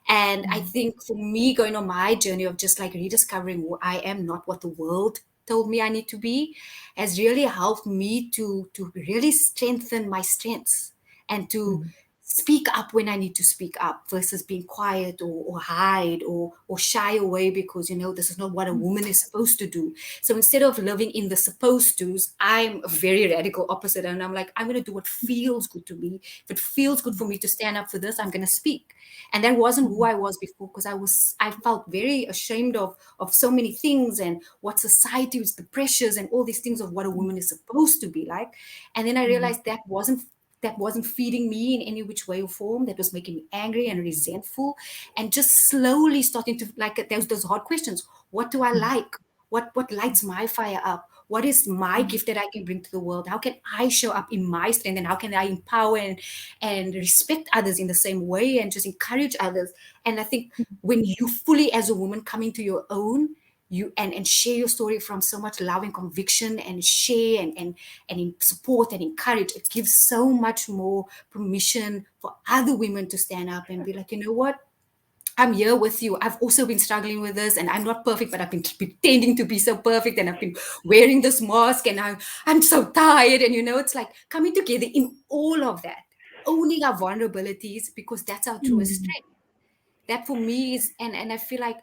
And I think for me, going on my journey of just like rediscovering who I am, not what the world told me I need to be, has really helped me to really strengthen my strengths and to speak up when I need to speak up versus being quiet or hide or shy away because this is not what a woman is supposed to do. So instead of living in the supposed to's, I'm a very radical opposite, and I'm like, I'm going to do what feels good to me. If it feels good for me to stand up for this, I'm going to speak. And that wasn't who I was before because I felt very ashamed of so many things and what society was, the pressures and all these things of what a woman is supposed to be like. And then I realized that wasn't feeding me in any which way or form. That was making me angry and resentful, and just slowly starting to like those hard questions. What do I like? What lights my fire up? What is my gift that I can bring to the world? How can I show up in my strength, and how can I empower and respect others in the same way and just encourage others? And I think when you fully as a woman come into your own, you and share your story from so much love and conviction and share and in support and encourage, it gives so much more permission for other women to stand up and be like, you know what, I'm here with you. I've also been struggling with this, and I'm not perfect, but I've been pretending to be so perfect, and I've been wearing this mask, and I'm so tired. And it's like coming together in all of that, owning our vulnerabilities because that's our truest strength. That for me is, and I feel like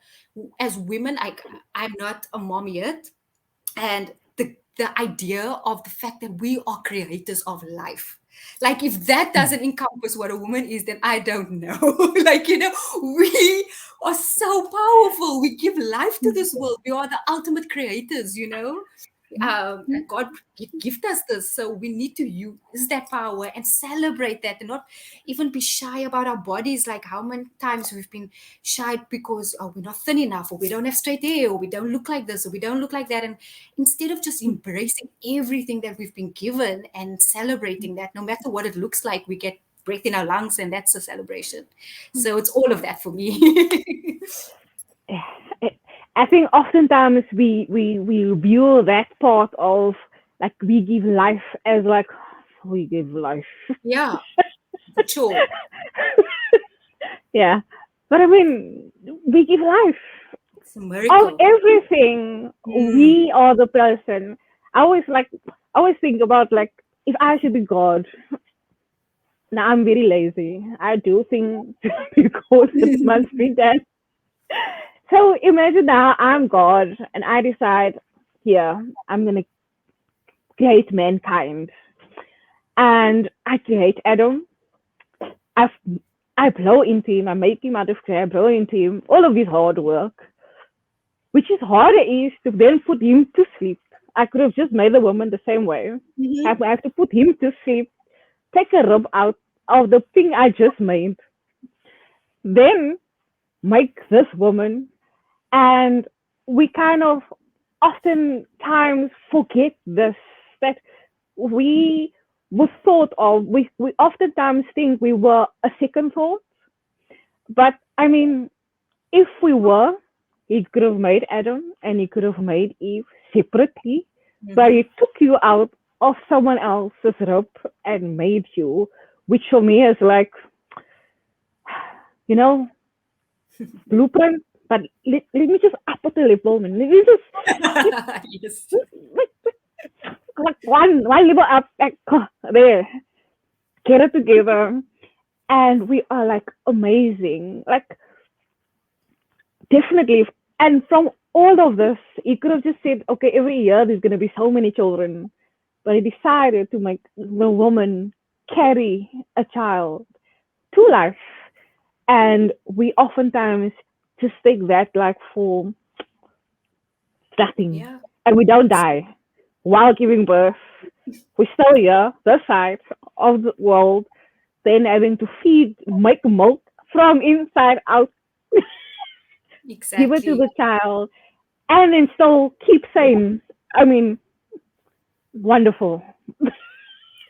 as women, I'm not a mom yet, and the idea of the fact that we are creators of life, like if that doesn't encompass what a woman is, then I don't know. Like we are so powerful, we give life to this world, we are the ultimate creators. God gift us this, so we need to use that power and celebrate that, and not even be shy about our bodies. Like how many times we've been shy because we're not thin enough, or we don't have straight hair, or we don't look like this, or we don't look like that. And instead of just embracing everything that we've been given and celebrating that, no matter what it looks like, we get breath in our lungs, and that's a celebration. So it's all of that for me. I think oftentimes we view that part of like we give life as like we give life. Yeah, for sure. Yeah. But I mean, we give life. It's a Of miracle. everything, Mm. we are the person. I always think about like if I should be God. Now I'm very lazy. I do think because it must be done. So imagine now I'm God and I decide, here, I'm going to create mankind. And I create Adam. I, I blow into him. I make him out of clay. I blow into him. All of his hard work. Which is harder is to then put him to sleep. I could have just made the woman the same way. I Mm-hmm. have to put him to sleep, take a rib out of the thing I just made, then make this woman. And we kind of oftentimes forget this, that we were thought of, we oftentimes think we were a second thought. But I mean, if we were, he could have made Adam and he could have made Eve separately, but Mm-hmm. he took you out of someone else's rib and made you, which for me is like, you know, blueprint. But let me just up at the level, man. Let me just Yes. like one level up, like there, get it together, and we are like amazing, like definitely. And from all of this, he could have just said, okay, every year there's going to be so many children. But he decided to make the woman carry a child to life. And we oftentimes just take that like for nothing. Yeah. And we don't die while giving birth. We're still here, this side of the world, then having to feed, make milk from inside out, give it to Exactly. the child, and then still keep sane. I mean, wonderful.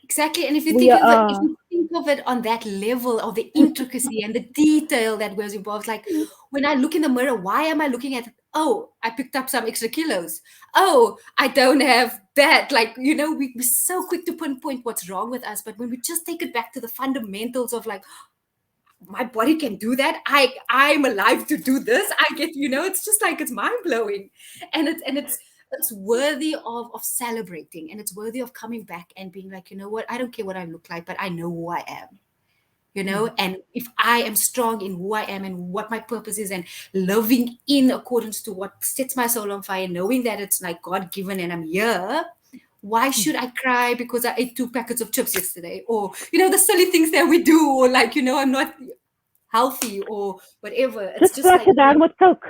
Exactly. And We if are, you think of it on that level of the intricacy and the detail that was involved, like when I look in the mirror, why am I looking at, oh, I picked up some extra kilos. Oh, I don't have that. Like, we're so quick to pinpoint what's wrong with us. But when we just take it back to the fundamentals of like, my body can do that. I'm alive to do this. I get, it's just like it's mind blowing. And it's worthy of celebrating, and it's worthy of coming back and being like, you know what, I don't care what I look like, but I know who I am. And if I am strong in who I am and what my purpose is, and living in accordance to what sets my soul on fire, knowing that it's like God given and I'm here, why should I cry because I ate 2 packets of chips yesterday? Or, the silly things that we do, or like, I'm not healthy or whatever. It's just just flush like, it down with Coke.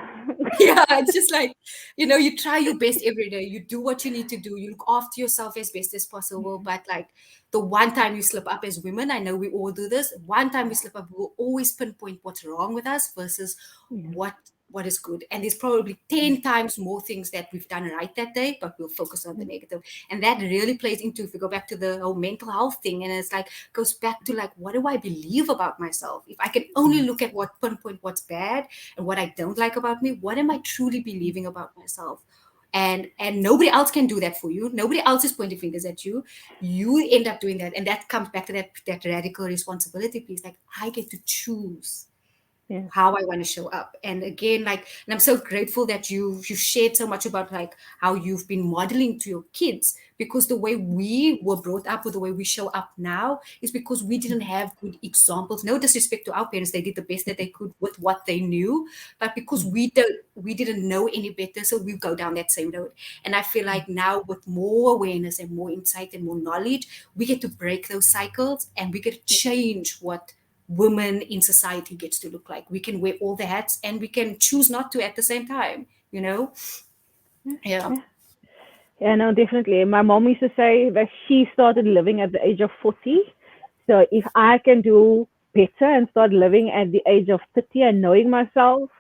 yeah, it's just like, you try your best every day. You do what you need to do. You look after yourself as best as possible. But like the one time you slip up as women, I know we all do this. One time we slip up, we'll always pinpoint what's wrong with us versus Yeah. what is good. And there's probably 10 times more things that we've done right that day, but we'll focus on the negative. And that really plays into, if we go back to the whole mental health thing, and it's like goes back to like, what do I believe about myself? If I can only look at what pinpoint what's bad and what I don't like about me, what am I truly believing about myself? And nobody else can do that for you. Nobody else is pointing fingers at you. You end up doing that, and that comes back to that radical responsibility piece. Like, I get to choose Yeah. how I want to show up. And again, like, and I'm so grateful that you've shared so much about like how you've been modeling to your kids, because the way we were brought up or the way we show up now is because we didn't have good examples. No disrespect to our parents, they did the best that they could with what they knew, but because we didn't know any better, so we go down that same road. And I feel like now with more awareness and more insight and more knowledge, we get to break those cycles and we get to change what women in society gets to look like. We can wear all the hats and we can choose not to at the same time, you know? Yeah. Yeah. Yeah, no, definitely. My mom used to say that she started living at the age of 40. So if I can do better and start living at the age of 30 and knowing myself,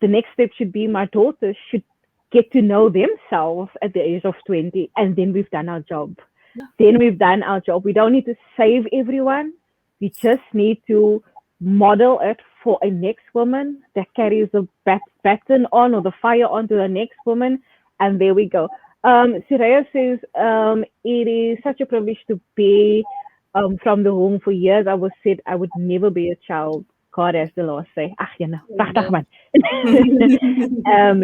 the next step should be my daughters should get to know themselves at the age of 20. And then we've done our job. Then we've done our job. We don't need to save everyone. We just need to model it for a next woman that carries the baton on or the fire on to the next woman. And there we go. Thalea says, it is such a privilege to be from the womb for years. I was said I would never be a child. God has the last say. Ach, ja, nou, prachtig man.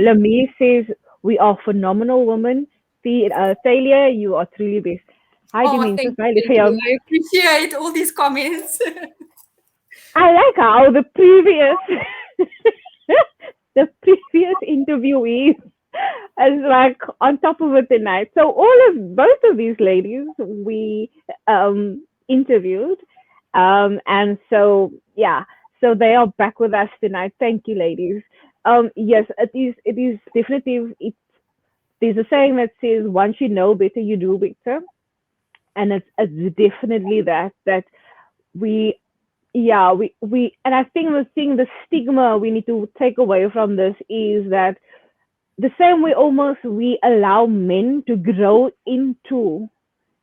Lamie says, we are phenomenal women. Thalia, you are truly best. Hi, Oh, Dementia. thank you, Bye, lieve thank you. jou. I appreciate all these comments. I like how the previous the previous interviewees is like on top of it tonight. So both of these ladies we interviewed, and so yeah, so they are back with us tonight. Thank you, ladies. Yes, it is definitely. There's a saying that says, once you know better, you do better, and it's definitely that we yeah we and I think the stigma we need to take away from this is that the same way almost we allow men to grow into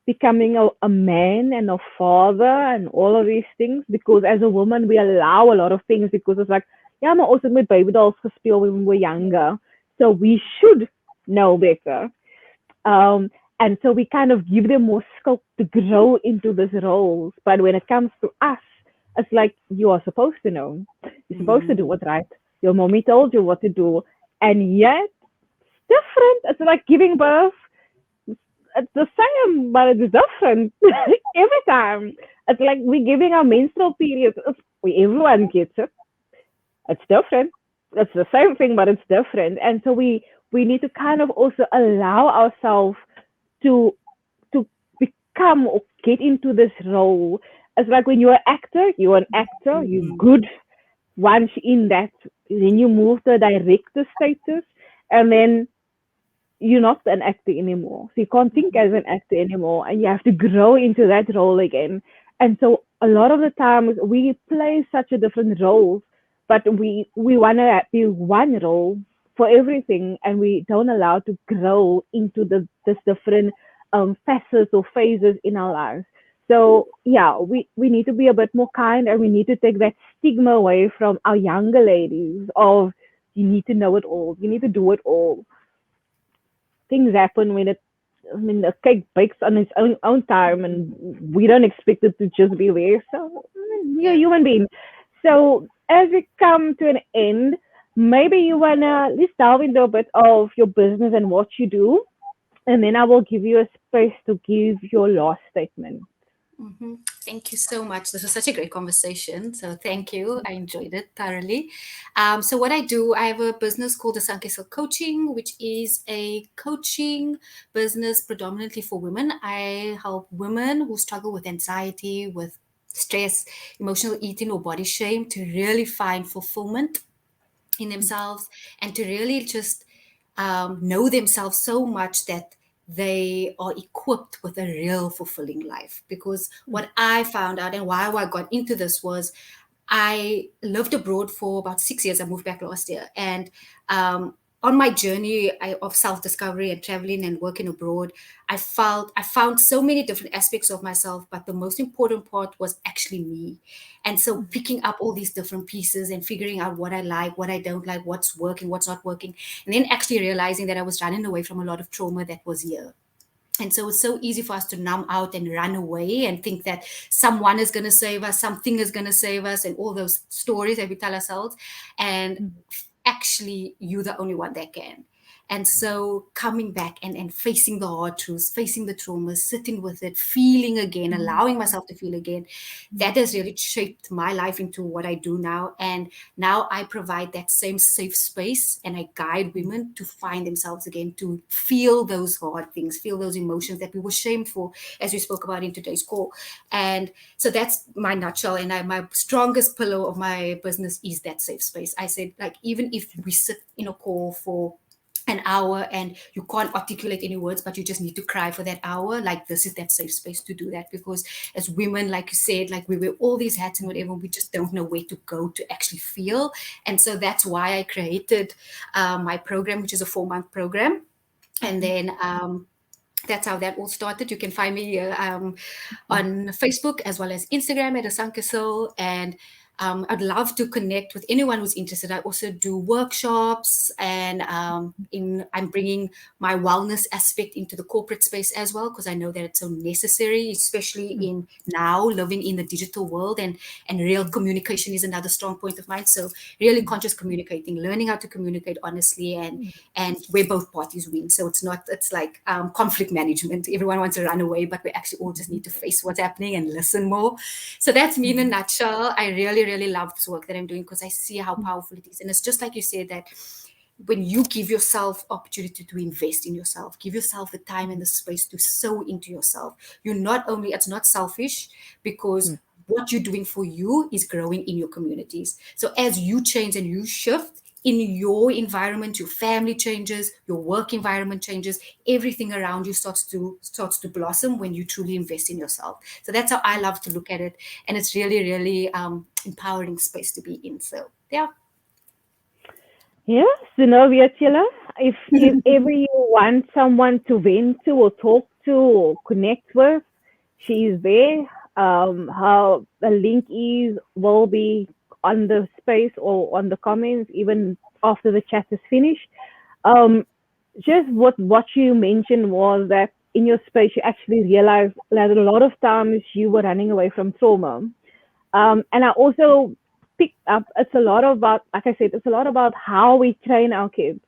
becoming a man and a father and all of these things, because as a woman we allow a lot of things because it's like, yeah, maar ons het met baby dolls gespeel when we were younger, so we should know better. And so we kind of give them more scope to grow into these roles. But when it comes to us, it's like, you are supposed to know. You're supposed to do what's right. Your mommy told you what to do. And yet, different. It's like giving birth. It's the same, but it's different every time. It's like we're giving our menstrual periods. Everyone gets it. It's different. It's the same thing, but it's different. And so we need to kind of also allow ourselves to to become or get into this role. It's like when you're an actor, you're good once in that, then you move to a director status, and then you're not an actor anymore. So you can't think as an actor anymore, and you have to grow into that role again. And so a lot of the times we play such a different roles, but we want to be one role for everything, and we don't allow to grow into this different facets or phases in our lives. So yeah, we need to be a bit more kind, and we need to take that stigma away from our younger ladies of, you need to know it all, you need to do it all. Things happen when the cake bakes on its own time, and we don't expect it to just be there. So you're a Yeah. human being. So as we come to an end, maybe you wanna let's delve into a bit of your business and what you do, and then I will give you a space to give your last statement. hmm Thank you so much. This was such a great conversation. So thank you. I enjoyed it thoroughly. So what I do, I have a business called Hersunkissedsoul Coaching, which is a coaching business predominantly for women. I help women who struggle with anxiety, with stress, emotional eating, or body shame to really find fulfillment in themselves, and to really just know themselves so much that they are equipped with a real fulfilling life. Because what I found out and why I got into this was I lived abroad for about 6 years. I moved back last year. And on my journey of self-discovery and traveling and working abroad, I found so many different aspects of myself, but the most important part was actually me. And so picking up all these different pieces and figuring out what I like, what I don't like, what's working, what's not working, and then actually realizing that I was running away from a lot of trauma that was here. And so it's so easy for us to numb out and run away and think that someone is going to save us, something is going to save us, and all those stories that we tell ourselves. And actually, you're the only one that can. And so coming back and facing the hard truths, facing the traumas, sitting with it, feeling again, allowing myself to feel again, that has really shaped my life into what I do now. And now I provide that same safe space, and I guide women to find themselves again, to feel those hard things, feel those emotions that we were shamed for, as we spoke about in today's call. And so that's my nutshell. And my strongest pillar of my business is that safe space. I said, like, even if we sit in a call for an hour and you can't articulate any words, but you just need to cry for that hour, like, this is that safe space to do that. Because as women, like you said, like, we wear all these hats and whatever, we just don't know where to go to actually feel. And so that's why I created my program, which is a 4-month program. And then that's how that all started. You can find me on Facebook as well as Instagram at Hersunkissedsoul. And I'd love to connect with anyone who's interested. I also do workshops, and I'm bringing my wellness aspect into the corporate space as well, because I know that it's so necessary, especially in now living in the digital world, and real communication is another strong point of mine. So really conscious communicating, learning how to communicate honestly, and where both parties win. So it's like conflict management. Everyone wants to run away, but we actually all just need to face what's happening and listen more. So that's me in a nutshell. I really really, really love this work that I'm doing because I see how powerful it is. And it's just like you said, that when you give yourself opportunity to invest in yourself, give yourself the time and the space to sow into yourself, you're not only, it's not selfish, because what you're doing for you is growing in your communities. So as you change and you shift in your environment, your family changes, your work environment changes, everything around you starts to blossom when you truly invest in yourself. So that's how I love to look at it, and it's really, really empowering space to be in. So yeah. Yes, Zenobia Chilla. If ever you want someone to vent to or talk to or connect with, she is there. Her the link is will be on the space or on the comments even after the chat is finished. Um, just what you mentioned was that in your space you actually realized that a lot of times you were running away from trauma. And I also picked up, it's a lot about, like I said, it's a lot about how we train our kids.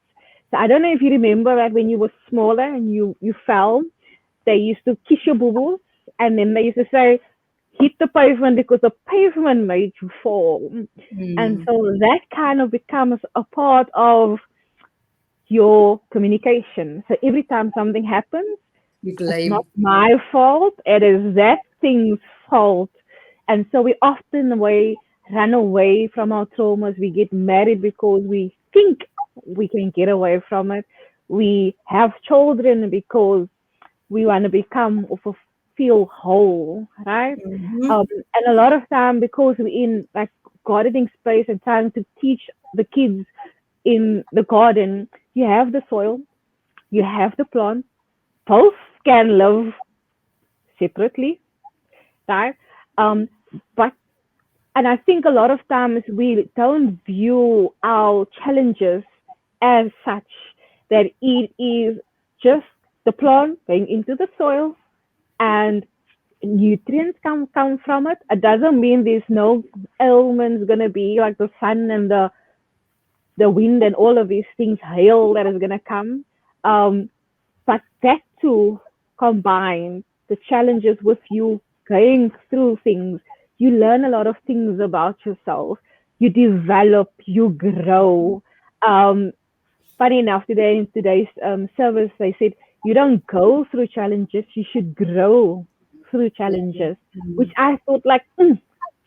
So I don't know if you remember that when you were smaller and you fell, they used to kiss your boo-boos, and then they used to say, hit the pavement because the pavement made you fall. And Mm. so that kind of becomes a part of your communication. So every time something happens, You it's not blame. my fault. It is that thing's fault. And so we often run away from our traumas. We get married because we think we can get away from it. We have children because we want to become or feel whole, right? Mhm. And a lot of time because we're in like gardening space and trying to teach the kids in the garden, you have the soil, you have the plant, both can live separately, right? Um, but and I think a lot of times we don't view our challenges as such that it is just the plant going into the soil and nutrients come from it. It doesn't mean there's no elements gonna be like the sun and the wind and all of these things, hail that is gonna come. Um, but that too combined the challenges with you going through things, you learn a lot of things about yourself, you develop, you grow. um Funny enough, today in today's service they said you don't go through challenges, you should grow through challenges, which Mhm. I thought like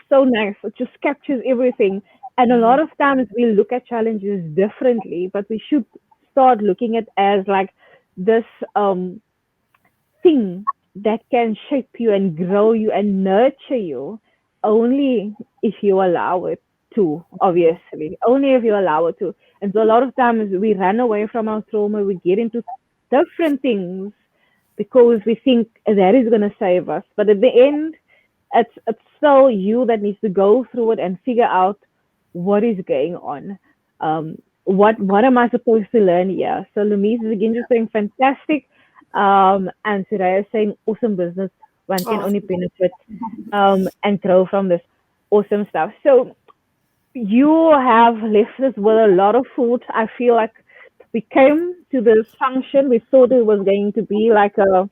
so nice. It just captures everything. And a lot of times we look at challenges differently, but we should start looking at as like this um thing that can shape you and grow you and nurture you only if you allow it to, obviously. Only if you allow it to. And so a lot of times we run away from our trauma, we get into different things because we think that is going to save us. But at the end, it's still you that needs to go through it and figure out what is going on. What am I supposed to learn here? So Lumise is again just saying fantastic. And Soraya is saying awesome business. One can Oh, only benefit and grow from this awesome stuff. So you have left us with a lot of food. I feel like we came to this function. We thought it was going to be like a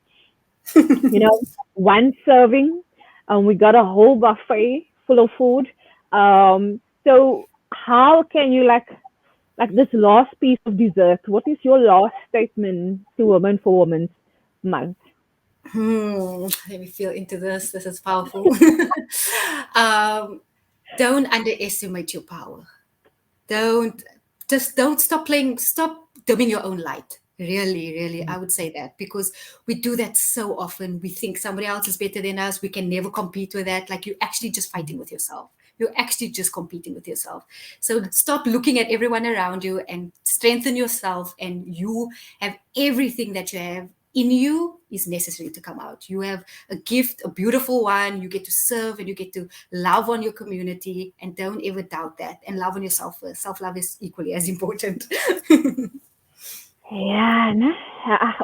you know, one serving. We got a whole buffet full of food. So how can you like this last piece of dessert? What is your last statement to Women for Women's Month? let me feel into this. This is powerful. um, don't underestimate your power. Don't don't stop playing. Stop dimming your own light. Really, really, I would say that, because we do that so often. We think somebody else is better than us. We can never compete with that. Like, you're actually just fighting with yourself. You're actually just competing with yourself. So stop looking at everyone around you and strengthen yourself. And you have everything that you have in you is necessary to come out. You have a gift, a beautiful one. You get to serve and you get to love on your community. And don't ever doubt that. And love on yourself first. Self love is equally as important. Yeah, né?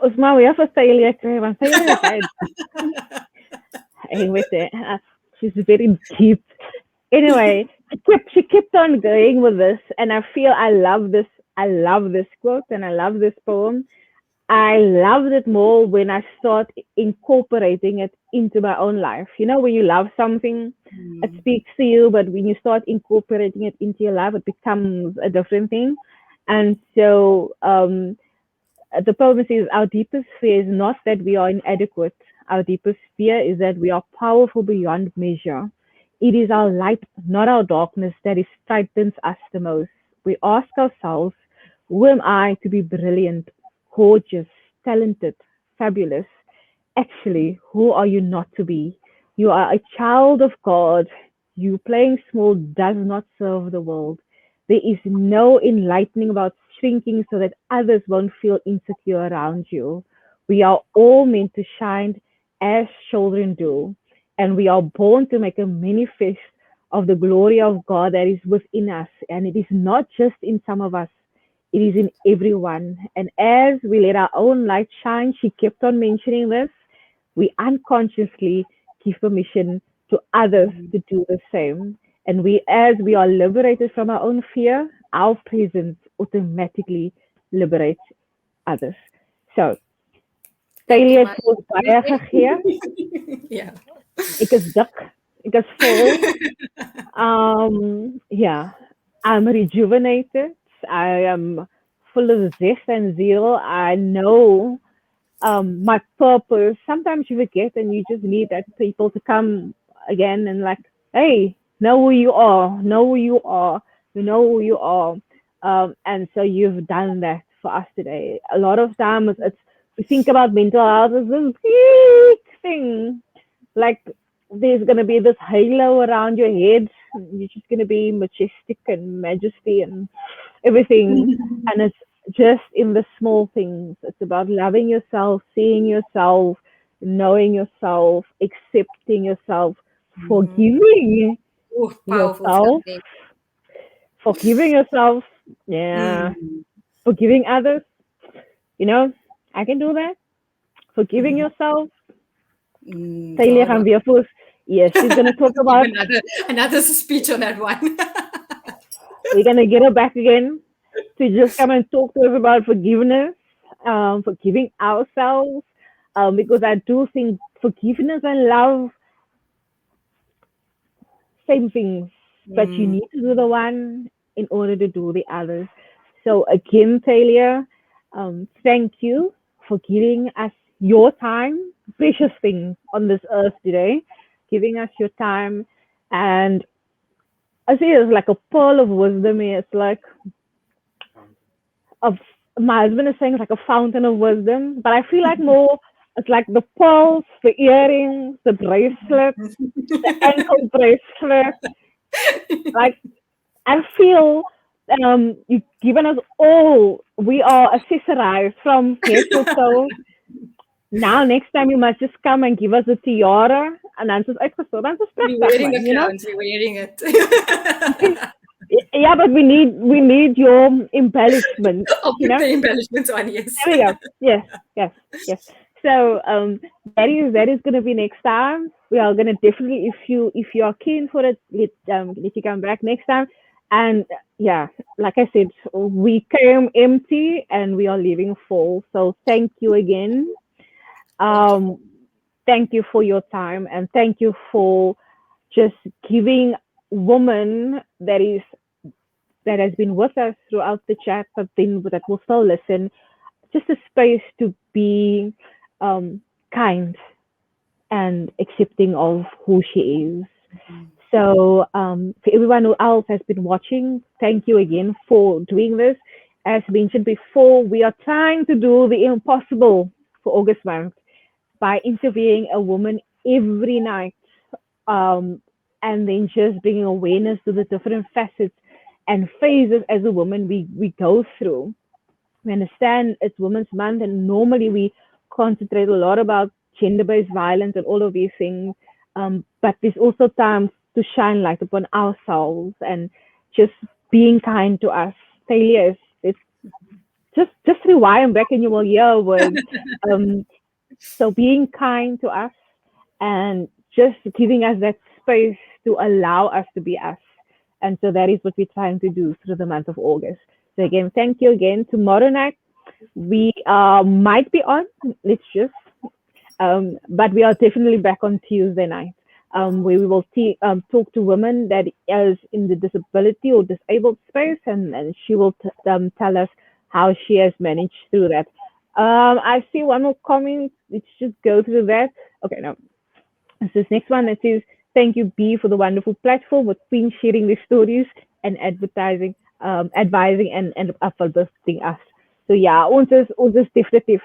Os mau ia for Thalea kry, want Thalea is baie with it. She's very deep. Anyway, she kept on going with this, and I feel I love this. I love this quote and I love this poem. I loved it more when I start incorporating it into my own life. You know, when you love something, it Mm. speaks to you, but when you start incorporating it into your life, it becomes a different thing. And so, the problem is our deepest fear is not that we are inadequate. Our deepest fear is that we are powerful beyond measure. It is our light, not our darkness, that is frightens us the most. We ask ourselves, who am I to be brilliant, gorgeous, talented, fabulous? Actually, who are you not to be? You are a child of God. You playing small does not serve the world. There is no enlightening about shrinking so that others won't feel insecure around you. We are all meant to shine as children do, and we are born to make a manifest of the glory of God that is within us. And it is not just in some of us, it is in everyone. And as we let our own light shine, she kept on mentioning this, we unconsciously give permission to others Mm. to do the same. And as we are liberated from our own fear, our presence automatically liberates others. So, Thank you, Thalea, Ma. het voelt baie gegee. Yeah. Ek is dik. Ek is vol. Yeah, I'm rejuvenated. I am full of zest and zeal. I know my purpose. Sometimes you forget and you just need that people to come again and like, hey, know who you are, know who you are, you know who you are. And so you've done that for us today. A lot of times it's we think about mental health as this big thing. Like there's gonna be this halo around your head. You're just gonna be majestic and majesty and everything. And it's just in the small things. It's about loving yourself, seeing yourself, knowing yourself, accepting yourself, Mm. forgiving Oh, powerful stuff yourself, there. forgiving yourself, yeah, Mm. forgiving others. You know, I can do that. Forgiving yourself. Mm, Thalia hard gaan one. weer voort. Yes, she's gonna talk Give about. another speech on that one. We're gonna get her back again to just come and talk to us about forgiveness, forgiving ourselves, because I do think forgiveness and love same things, but you Mm. need to do the one in order to do the others. So again, Talia, thank you for giving us your time, precious thing on this earth today, giving us your time. And I see it's like a pearl of wisdom here. It's like of my husband is saying it's like a fountain of wisdom, but I feel like more it's like the pearls, the earrings, the bracelets, the ankle bracelet. Like I feel you've given us all. We are accessorized from head to toe. Now next time you must just come and give us a tiara and dan soos uitgestoot. Dan is We're pragtig wearing man, a you know? crown. We're wearing it. Yeah, but we need your embellishment, I'll you put know? the embellishments on, yes. There we go. Yes, yes, yes. So that is gonna be next time. We are gonna definitely if you are keen for it, let you come back next time. And yeah, like I said, we came empty and we are leaving full. So thank you again. Thank you. Um, thank you for your time and thank you for just giving woman that has been with us throughout the chat, but then that will still listen just a space to be kind and accepting of who she is. So, for everyone who else has been watching, thank you again for doing this. As mentioned before, we are trying to do the impossible for August month by interviewing a woman every night, um, and then just bringing awareness to the different facets and phases as a woman we go through. We understand it's Women's Month, and normally we concentrate a lot about gender-based violence and all of these things. But there's also times to shine light upon ourselves and just being kind to us. Failure is it's just rewind back and you will hear words. Um, so being kind to us and just giving us that space to allow us to be us. And so that is what we're trying to do through the month of August. So again, thank you again. Tomorrow night We might be on. Let's just but we are definitely back on Tuesday night, where we will talk to women that is in the disability or disabled space, and she will tell us how she has managed through that. I see one more comment. Let's just go through that. Okay, no. This next one that says, "Thank you, B, for the wonderful platform with Queen sharing their stories and advertising, advising and uplifting us." So yeah, ons is definitief.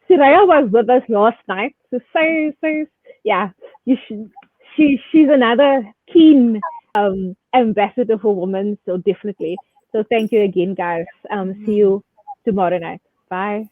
Thalea was with us last night. So yeah, you should, she's another keen ambassador for women. So definitely. So thank you again, guys. See you tomorrow night. Bye.